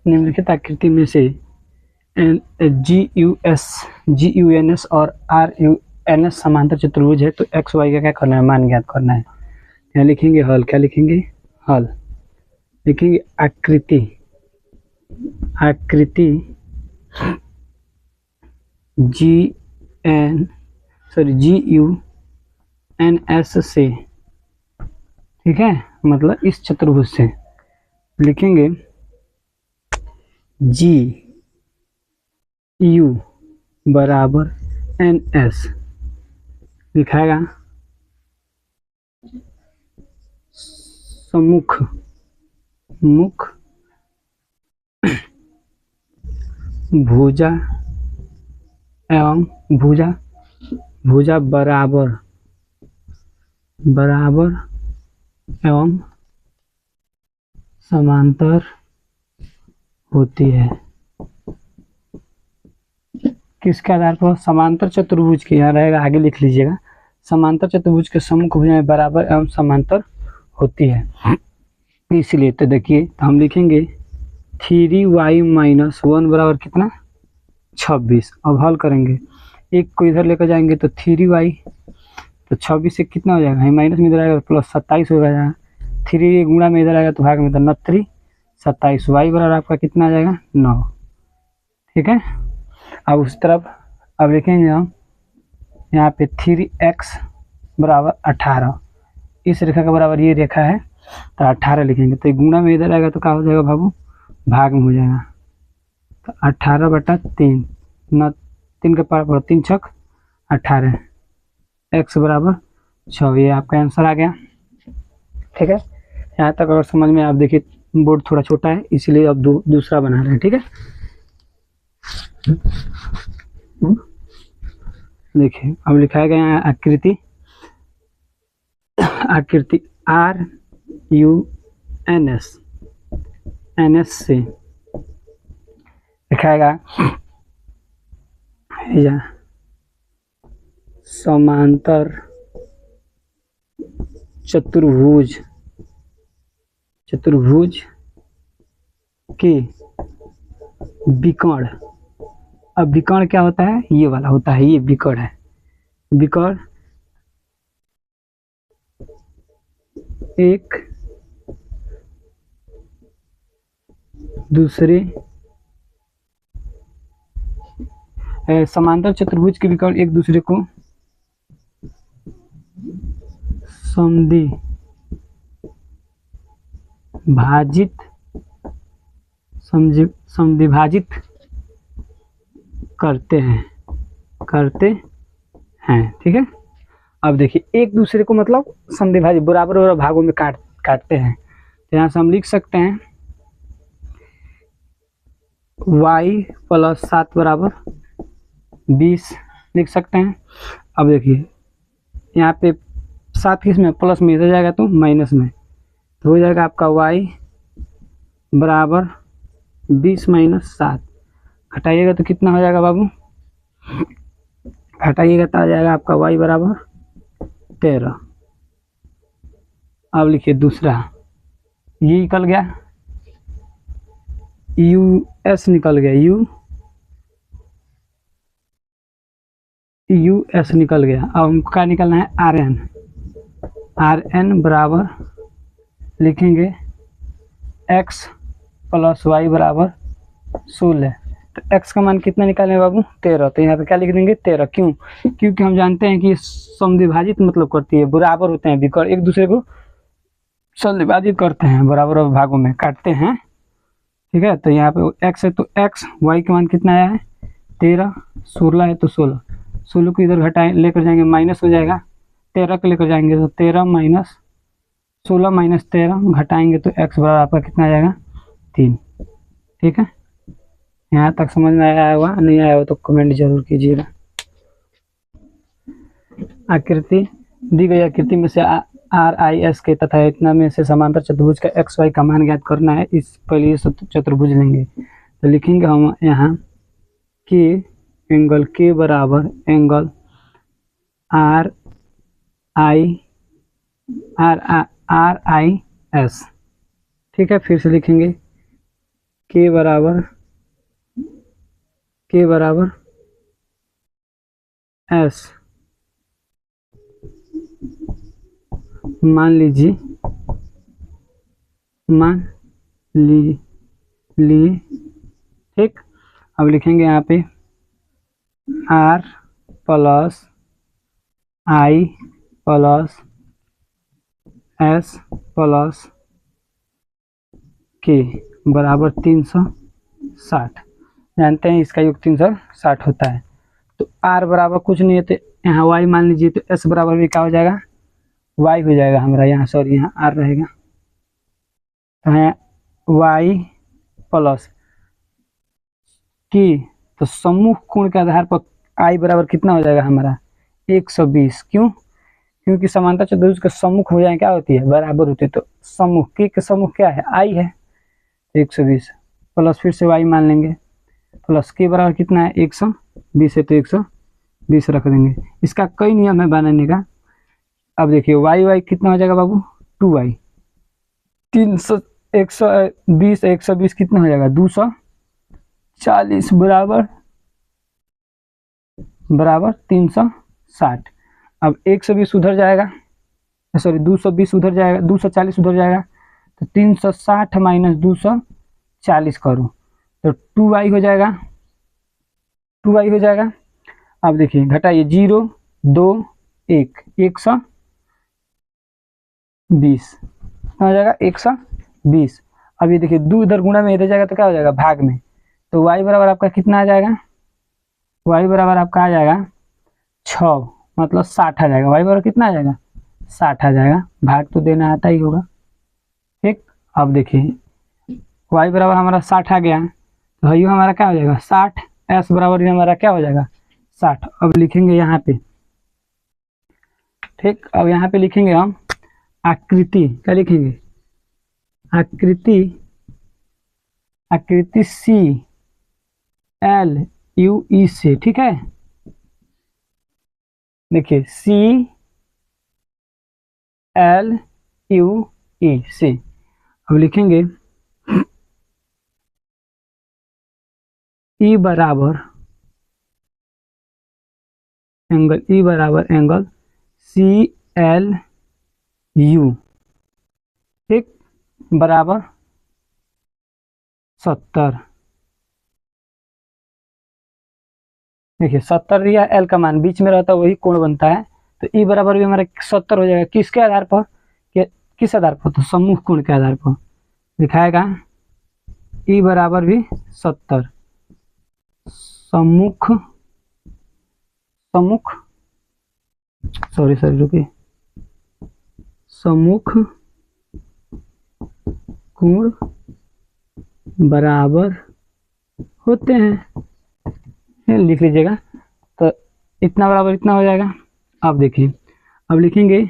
निम्नलिखित आकृति में से GUNS और RUNS समांतर चतुर्भुज है तो एक्स वाई का क्या करना है, मान ज्ञात करना है। यहाँ लिखेंगे हल, क्या लिखेंगे, हल लिखेंगे आकृति GUNS से, ठीक है, मतलब इस चतुर्भुज से लिखेंगे GU बराबर NS, लिखाएगा सम्मुख मुख भुजा एवं भुजा बराबर एवं समांतर होती है। किसके आधार पर, समांतर चतुर्भुज के, यहाँ रहेगा आगे लिख लीजिएगा, समांतर चतुर्भुज के सम्मुख भुजाएं बराबर एवं समांतर होती है। इसलिए तो देखिए, तो हम लिखेंगे 3y माइनस 1 बराबर कितना, 26। अब हल करेंगे, एक को इधर लेकर जाएंगे तो 3y, तो 26 से कितना हो जाएगा, माइनस में इधर आएगा प्लस 27 हो जाएगा, 3 गुणा में इधर आएगा तो भाग में तो 29, 27, y बराबर आपका कितना आ जाएगा, 9। ठीक है, अब उस तरफ अब लिखेंगे हम यहाँ पे 3x बराबर 18, इस रेखा का बराबर ये रेखा है तो 18 लिखेंगे, तो गुणा में इधर आएगा तो क्या हो जाएगा बाबू, भाग में हो जाएगा, तो 18/3, 3 के पावर 3 छक 18, x बराबर 6, ये आपका आंसर आ गया। ठीक है, यहाँ तक अगर समझ में, आप देखिए बोर्ड थोड़ा छोटा है इसलिए अब दूसरा बना रहे हैं। ठीक है, देखिए अब लिखाया गया है आकृति RUNS से लिखाएगा समांतर चतुर्भुज के विकर्ण। अब विकर्ण क्या होता है, ये वाला होता है, ये विकर्ण है। विकर्ण एक दूसरे समांतर चतुर्भुज के विकर्ण एक दूसरे को समद्विभाजित करते हैं। ठीक है, अब देखिए एक दूसरे को मतलब समद्विभाजित बराबर भागों में काटते हैं, तो यहाँ से हम लिख सकते हैं y + 7 बराबर 20 लिख सकते हैं। अब देखिए यहाँ पे 7 किस में, प्लस में, इधर जाएगा तो माइनस में, तो हो जाएगा आपका y बराबर 20 - 7, घटाइएगा तो कितना हो जाएगा बाबू, घटाइएगा तो आ जाएगा आपका y बराबर 13। अब लिखिए दूसरा, ये निकल गया, US निकल गया, US निकल गया। अब हमको क्या निकलना है, RN बराबर लिखेंगे x + y बराबर 16, तो x का मान कितना निकालें बाबू, 13, तो यहाँ पे क्या लिख देंगे 13। क्यों, क्योंकि हम जानते हैं कि समद्विभाजित मतलब करती है, बराबर होते हैं विकर्ण, एक दूसरे को समद्विभाजित करते हैं, बराबर भागों में काटते हैं। ठीक है, तो यहाँ पे x है तो x, y का मान कितना आया है 13, 16 है तो 16 को इधर घटाए लेकर जाएंगे माइनस हो जाएगा, 13 को लेकर जाएंगे तो 13 - 16 - 13 घटाएंगे तो x बराबर आपका कितना आ जाएगा 3। ठीक है, यहाँ तक समझ में आया होगा, नहीं आया हो तो कमेंट जरूर कीजिएगा। आकृति दी गई आकृति में से RIS के तथा इतना में से समांतर चतुर्भुज का XY का मान ज्ञात करना है। इस पहले चतुर्भुज लेंगे तो लिखेंगे हम यहाँ कि एंगल K बराबर एंगल RIS। ठीक है, फिर से लिखेंगे के बराबर एस, मान लिए, ठीक। अब लिखेंगे यहाँ पे R plus I plus S plus K बराबर 360। जानते हैं इसका योग 360 होता है। तो आर बराबर कुछ नहीं है तो यहाँ वाई मान लीजिए, तो एस बराबर भी क्या हो जाएगा, वाई हो जाएगा हमारा, यहाँ सॉरी यहाँ आर रहेगा, तो यहाँ वाई प्लस की, तो सम्मुख कोण के आधार पर आई बराबर कितना हो जाएगा हमारा 120। क्यों? क्योंकि समांतर चतुर्भुज के सम्मुख हो जाए क्या होती है, बराबर होती है। तो सम्मुख के सम्मुख क्या है, आई है, 120 प्लस फिर से वाई मान लेंगे, प्लस के बराबर कितना है 120 है, तो 120 रख देंगे। इसका कई नियम है बनाने का। अब देखिए वाई कितना हो जाएगा बाबू, 2y, 120 कितना हो जाएगा 240 बराबर 360। अब 120 उधर जाएगा, सॉरी 220 उधर जाएगा, 240 उधर जाएगा, तो 360 माइनस 240 करो तो 2y हो जाएगा, 2y हो जाएगा। अब देखिए घटाइए 0 2 1 120 हो जाएगा 120। अब ये देखिए 2 इधर गुणा में इधर जाएगा तो क्या हो जाएगा भाग में, तो y बराबर आपका कितना आ जाएगा, y बराबर आपका आ जाएगा 6, मतलब 60 आ जाएगा। y बराबर कितना आ जाएगा 60 आ जाएगा, भाग तो देना आता ही होगा, ठीक। अब देखिए y बराबर हमारा 60 आ गया, तो भाई हमारा क्या हो जाएगा 60, s बराबर भी हमारा क्या हो जाएगा 60। अब लिखेंगे यहाँ पे, ठीक। अब यहाँ पे लिखेंगे हम आकृति, क्या लिखेंगे आकृति सी एल यू ई से, ठीक है। देखिए सी एल यू ई से, अब लिखेंगे ई बराबर एंगल सी एल यू, ठीक, बराबर 70। देखिए 70 या एल का मान बीच में रहता है वही कोण बनता है, तो ई बराबर भी हमारा 70 हो जाएगा। किसके आधार पर, किस आधार पर, तो सम्मुख कोण के आधार पर दिखाएगा। ई बराबर भी 70, सम्मुख सॉरी रुकिए, सम्मुख कोण बराबर होते हैं, लिख लीजिएगा। तो इतना बराबर इतना हो जाएगा। अब देखिए अब लिखेंगे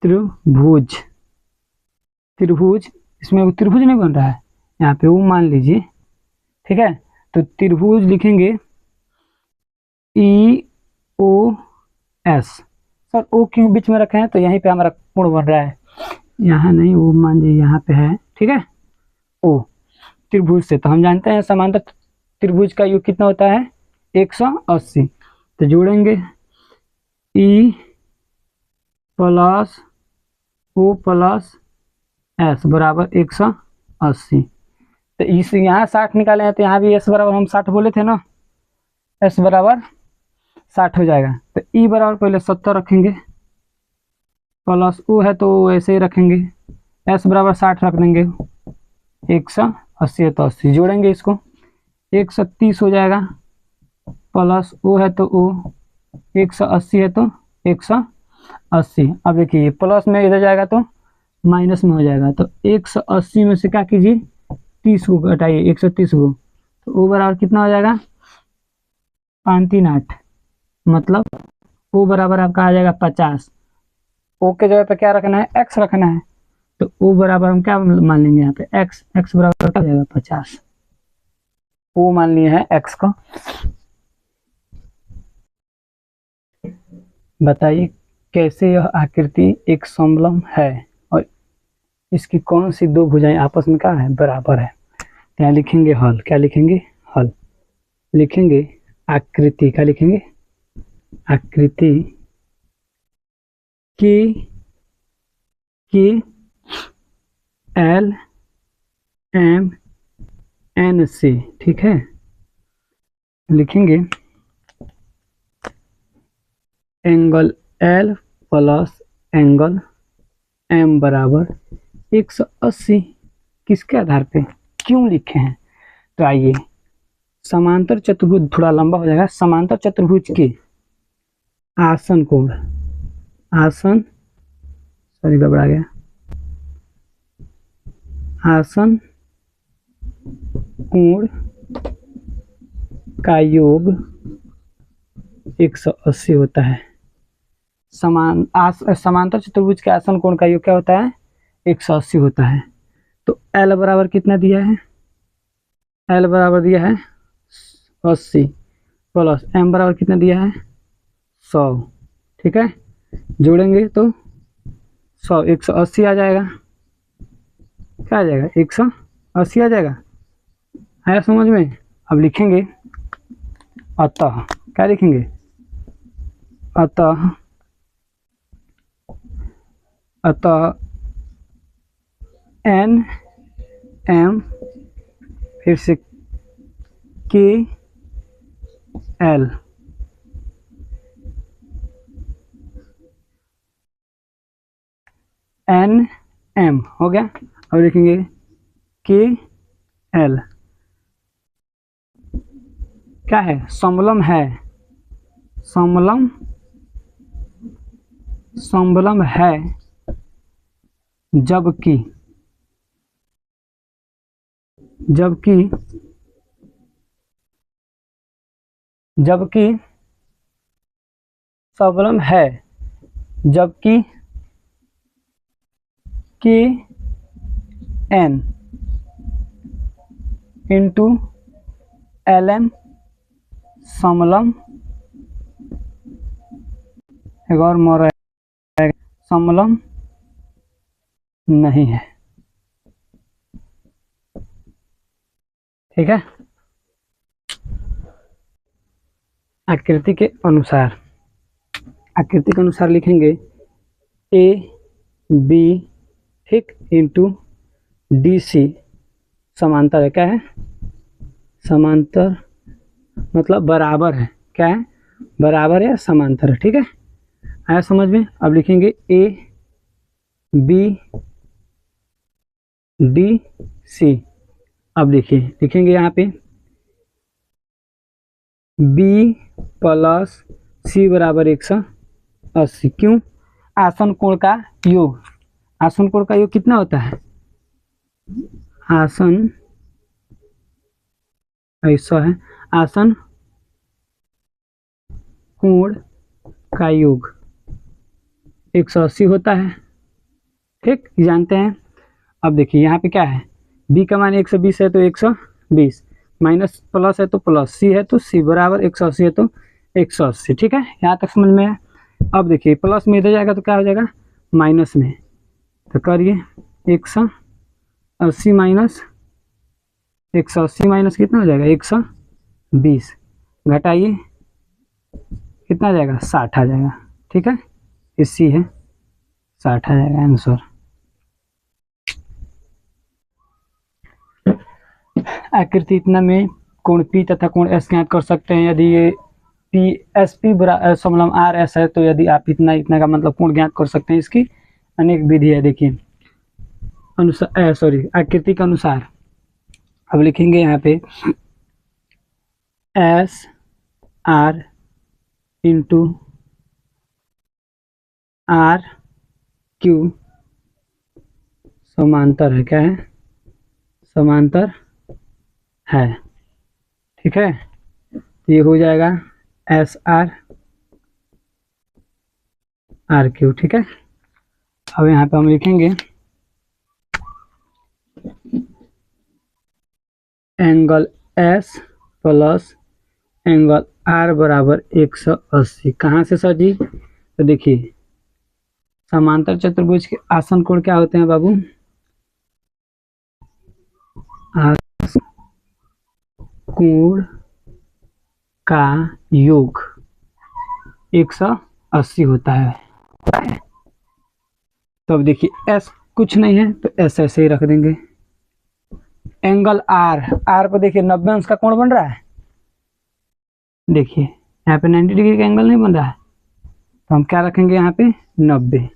त्रिभुज, इसमें त्रिभुज नहीं बन रहा है, यहाँ पे वो मान लीजिए, ठीक है। तो त्रिभुज लिखेंगे ई ओ एस। सर ओ क्यों बीच में रखे हैं, तो यहीं पे हमारा कोण बन रहा है, यहाँ नहीं, वो मान लीजिए यहाँ पे है, ठीक है। ओ त्रिभुज से तो हम जानते हैं समांतर त्रिभुज का योग कितना होता है 180। तो जोड़ेंगे E plus O plus S बराबर 180। तो इस यहाँ 60 निकाले हैं, तो यहाँ भी एस बराबर हम 60 बोले थे ना, एस बराबर 60 हो जाएगा। तो ई बराबर पहले 70 रखेंगे, प्लस ओ है तो ऐसे ही रखेंगे, एस बराबर 60 रख देंगे, 180 है तो 80 जोड़ेंगे, इसको 130 हो जाएगा, प्लस ओ है तो ओ, 180 है तो 180। अब देखिए प्लस में इधर जाएगा तो माइनस में हो जाएगा, तो 180 में से क्या कीजिए 30 को घटाइए, 130 को, तो ओ बराबर कितना हो जाएगा 538, मतलब ओ बराबर आपका आ जाएगा 50। ओ के जगह पे क्या रखना है, एक्स रखना है, तो ओ बराबर हम क्या मान लेंगे यहाँ पे एक्स बराबर क्या हो जाएगा 50, ओ मान लिए हैं एक्स को। बताइए कैसे यह आकृति एक समलंब है और इसकी कौन सी दो भुजाएं आपस में क्या है बराबर है। क्या लिखेंगे? हल। क्या लिखेंगे? हल। लिखेंगे आकृति। क्या लिखेंगे? आकृति की एल एम एन से, ठीक है। लिखेंगे angle L plus angle M बराबर 180। किसके आधार पे, क्यों लिखे हैं? तो आइए, समांतर चतुर्भुज थोड़ा लंबा हो जाएगा। समांतर चतुर्भुज के आसन कोण, आसन, सॉरी गड़बड़ा गया, आसन कोण का योग 180 होता है। समांतर चतुर्भुज के आसन कोण का योग क्या होता है? 180 होता है। तो L बराबर कितना दिया है? L बराबर दिया है 80 प्लस M बराबर कितना दिया है? 100, ठीक है। जोड़ेंगे तो 100, 180 आ जाएगा। क्या आ जाएगा? 180 आ जाएगा। आया समझ में? अब लिखेंगे अतः। क्या लिखेंगे? अतः एन एम फिर से के एल एन एम हो गया। अब लिखेंगे के एल क्या है? समलम है। समलम है जबकि समलम है जबकि के एन इंटू एल एम समलम, एक और मोर समलम नहीं है, ठीक है। आकृति के अनुसार लिखेंगे ए बी, ठीक, इंटू डी सी समांतर है। क्या है? समांतर मतलब बराबर है। क्या है? बराबर है, समांतर है, ठीक है। आया समझ में? अब लिखेंगे ए बी डी सी। अब देखिए, लिखेंगे यहाँ पे बी प्लस सी बराबर 180। क्यों? आसन कोण का योग। आसन कोण का योग कितना होता है? आसन ऐसा है, आसन कोण का योग 180 होता है, ठीक, जानते हैं। अब देखिए यहाँ पे क्या है? b का मान 120 है तो 120, माइनस प्लस है तो प्लस, c है तो c बराबर 180 है तो 180, ठीक है। यहाँ तक समझ में है। अब देखिए प्लस में इधर जाएगा तो क्या हो जाएगा? माइनस में। तो करिए 180 माइनस 180 माइनस कितना हो जाएगा? 120। घटाइए कितना आ जाएगा? 60 आ जाएगा, ठीक है। इसी है 60 आ जाएगा आंसर। आकृति इतना में कोण P तथा कोण S ज्ञात कर सकते हैं। यदि ये P एस पी समलम आर एस है तो यदि आप इतना का मतलब कोण ज्ञात कर सकते हैं। इसकी अनेक विधि है। देखिए आकृति के अनुसार। अब लिखेंगे यहाँ पे S R into R Q समांतर है। क्या है? समांतर है, ठीक है। ये हो जाएगा एस आर आर क्यू, ठीक है। अब यहाँ पे हम लिखेंगे angle S plus angle R बराबर 180। कहाँ से सर जी? तो देखिए समांतर चतुर्भुज के आसन कोण क्या होते हैं बाबू? कोण का योग 180 होता है। तो अब देखिए एस कुछ नहीं है तो एस ऐसे ही रख देंगे। एंगल आर, आर पर देखिए 90 अंश का कोण बन रहा है। देखिए यहाँ पे 90 डिग्री का एंगल नहीं बन रहा है, तो हम क्या रखेंगे यहाँ पे 90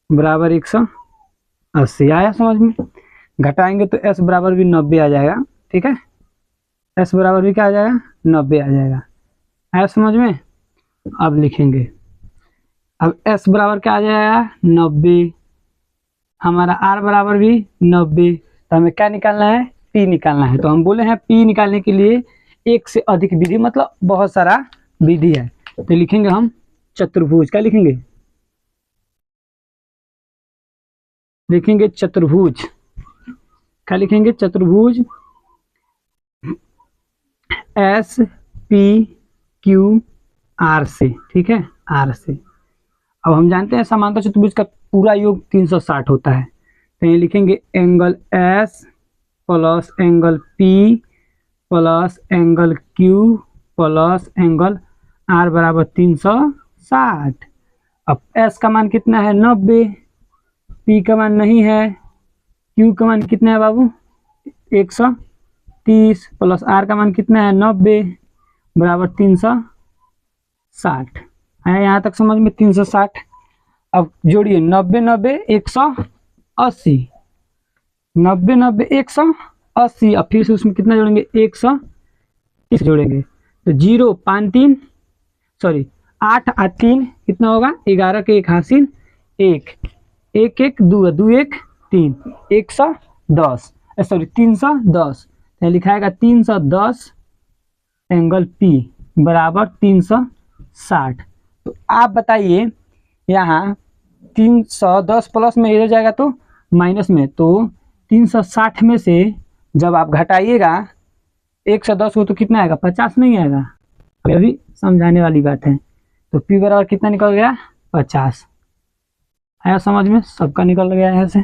बराबर 180। आया समझ में? घटाएंगे तो एस बराबर भी 90 आ जाएगा। ठीक है, एस बराबर भी क्या आ जाएगा 90 आ जाएगा। आया समझ में? अब लिखेंगे, अब एस बराबर क्या आ जाएगा 90, हमारा आर बराबर भी 90, तो हमें क्या निकालना है पी निकालना है। तो हम बोले हैं पी निकालने के लिए एक से अधिक विधि, मतलब बहुत सारा विधि है। तो लिखेंगे हम चतुर्भुज, क्या लिखेंगे? लिखेंगे चतुर्भुज, क्या लिखेंगे? चतुर्भुज एस पी क्यू आर से। ठीक है, आर से। अब हम जानते हैं समांतर चतुर्भुज का पूरा योग 360 होता है, तो ये लिखेंगे angle S plus angle P plus angle Q plus angle R बराबर 360। अब एस का मान कितना है 90, पी का मान नहीं है, क्यू का मान कितना है बाबू 130, प्लस आर का मान कितना है 90 बराबर 360 है। यहाँ तक समझ में? 360। अब जोड़िए 90 90 180, 90 90 180, अब फिर से उसमें कितना जोड़ेंगे 130 जोड़ेंगे, तो 0 5 3 सॉरी 8 और 3 कितना होगा 11 के 1 हासिल 1 1 1 2 2 1 3 110 सॉरी 310, तो लिखाएगा 310 एंगल पी बराबर 360। तो आप बताइए यहाँ 310 प्लस में इधर जाएगा तो माइनस में, तो 360 में से जब आप घटाइएगा 110 को तो कितना आएगा 50 नहीं आएगा। अभी समझाने वाली बात है। तो पी बराबर कितना निकल गया 50। आया समझ में? सबका निकल गया है ऐसे।